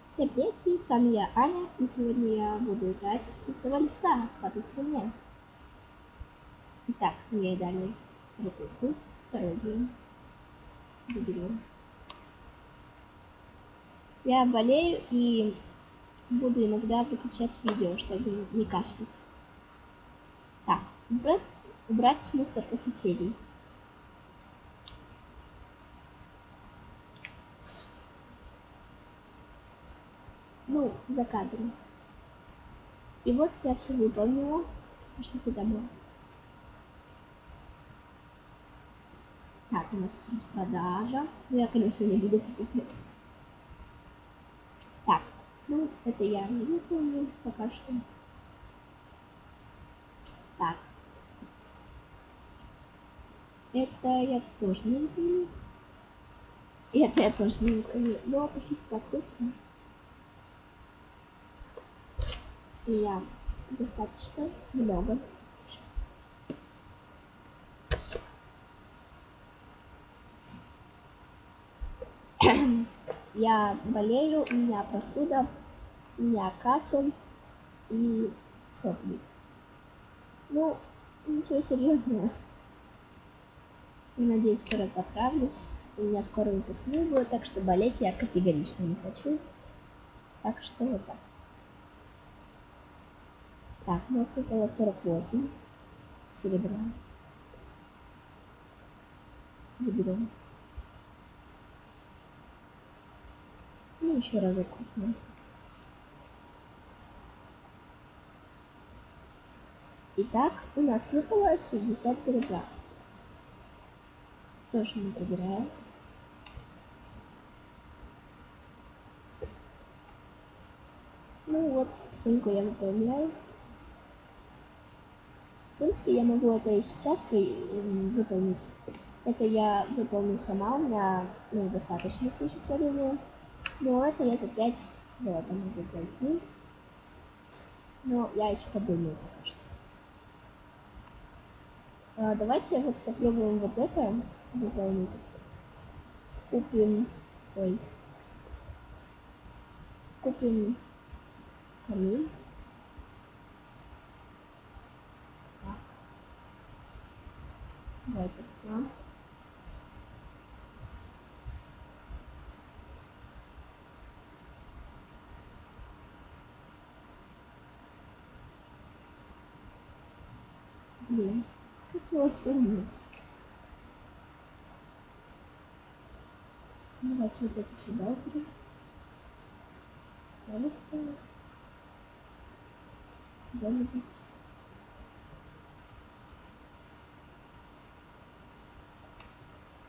Всем привет, с вами я, Аня, и сегодня я буду играть с чистого листа в этой стране. Итак, мне дали ракетку, второй день. Заберем. Я болею и буду иногда выключать видео, чтобы не кашлять. Так, убрать мусор у соседей. Ну, за кадром. И вот я все выполнила. Пошлите домой. Так, у нас распродажа. Ну, я, конечно, не буду покупать. Так, ну, это я не выполню пока что. Так. Это я тоже не выполню. И это я тоже не выполню. Но пошлите покрутим. И я достаточно много. Я болею, у меня простуда, у меня кашель и сопли. Ну, ничего серьезного. Я надеюсь, скоро поправлюсь. У меня скоро выпускной будет, так что болеть я категорично не хочу. Так что вот так. Так, у нас выпало 48 серебра. Заберем. Ну, еще разок купим. Итак, у нас выпало 60 серебра. Тоже не забираем. Ну вот, потихоньку я выполняю. В принципе, я могу это и сейчас выполнить. Это я выполню сама, у меня достаточно фишек, я думаю. Но это я за 5 золота могу пройти. Но я еще подумаю пока что. Давайте вот попробуем вот это выполнить. Купим камин. Так. Давайте к нам. Блин, как его суммить? Давайте вот это сюда уберем.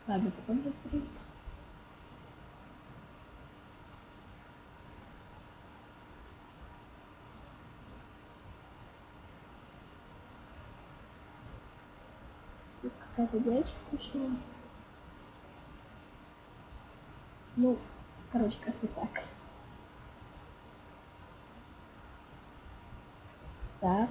Ладно, потом разберемся. Тут какая-то девочка пришла. Ну, короче, как-то так. Так.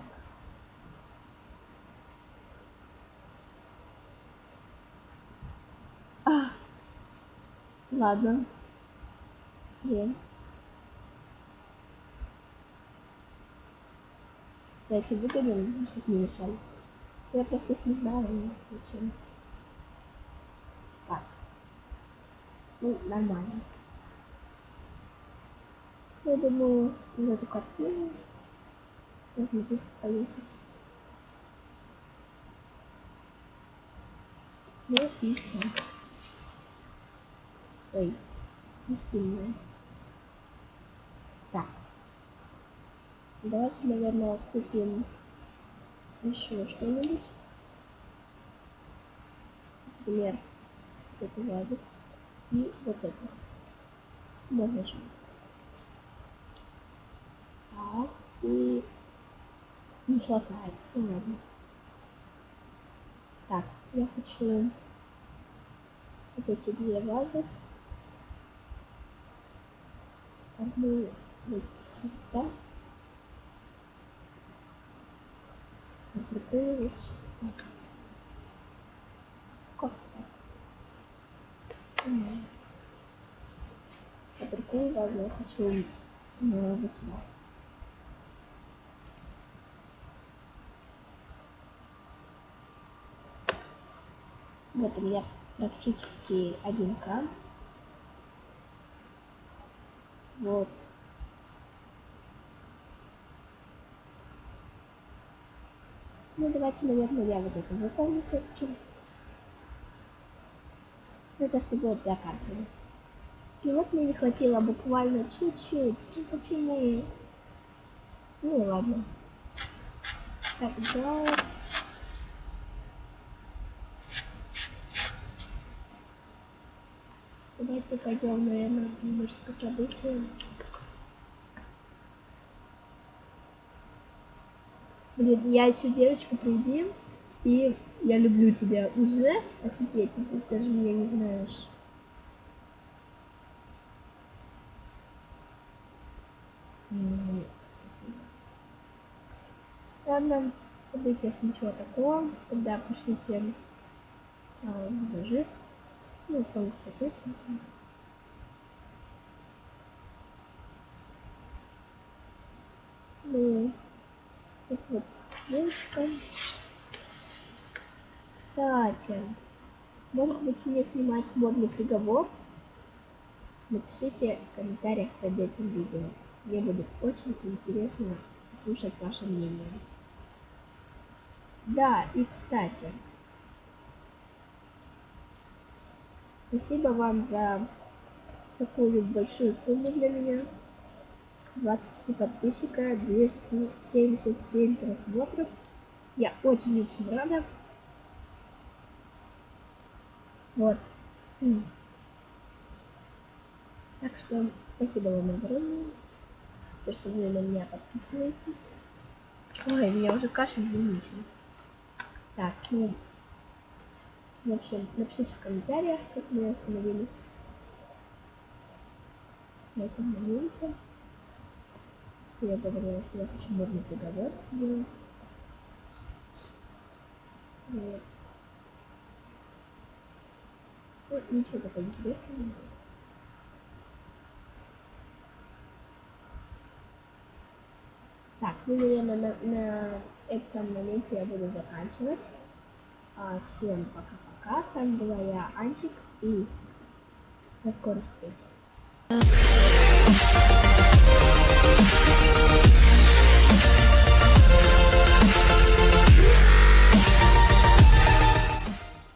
Ладно. Блин. Давайте выгоним, чтобы не мешались. Я просто их не знаю, зачем. Так. Ну, нормально. Я думаю, в эту картину можно тут повесить. Ну и все. Ой, гостиная. Так. Давайте, наверное, купим еще что-нибудь. Например, вот этот вазик и вот это. Можно еще. Так, и не хватает. Ну ладно. Так, я хочу вот эти две вазы. Одну вот сюда. А другую вот сюда. Как так? А такую вазу, я хочу вот сюда. Вот у меня практически 1К. Вот. Ну, давайте, наверное, я вот это выполню все-таки. Это все будет за кадром. И вот мне не хватило буквально чуть-чуть. Ну, почему? Ну, ладно. Тогда... Давайте пойдем, наверное, может, по событиям. Блин, я еще девочка, приди, и я люблю тебя. Уже? Офигеть, ты даже меня не знаешь. Нет, спасибо. Ладно, в событиях ничего такого. Тогда пошлите визажист. Ну, салон красоты, в смысле. Ну, тут вот девочка. Кстати, может быть, мне снимать модный приговор? Напишите в комментариях под этим видео. Мне будет очень интересно послушать ваше мнение. Да, и кстати, спасибо вам за такую большую сумму для меня. 23 подписчика, 277 просмотров. Я очень-очень рада. Вот. Так что спасибо вам огромное, то, что вы на меня подписываетесь. Ой, меня уже кашель замучил. Так, ну, в общем, напишите в комментариях, как мы остановились на этом моменте. Что я говорила, что я хочу модный приговор делать. Вот. Ну, ничего такого интересного. Так, ну, наверное, на этом моменте я буду заканчивать. Всем пока-пока. С вами была я, Анчик, и до скорой встречи.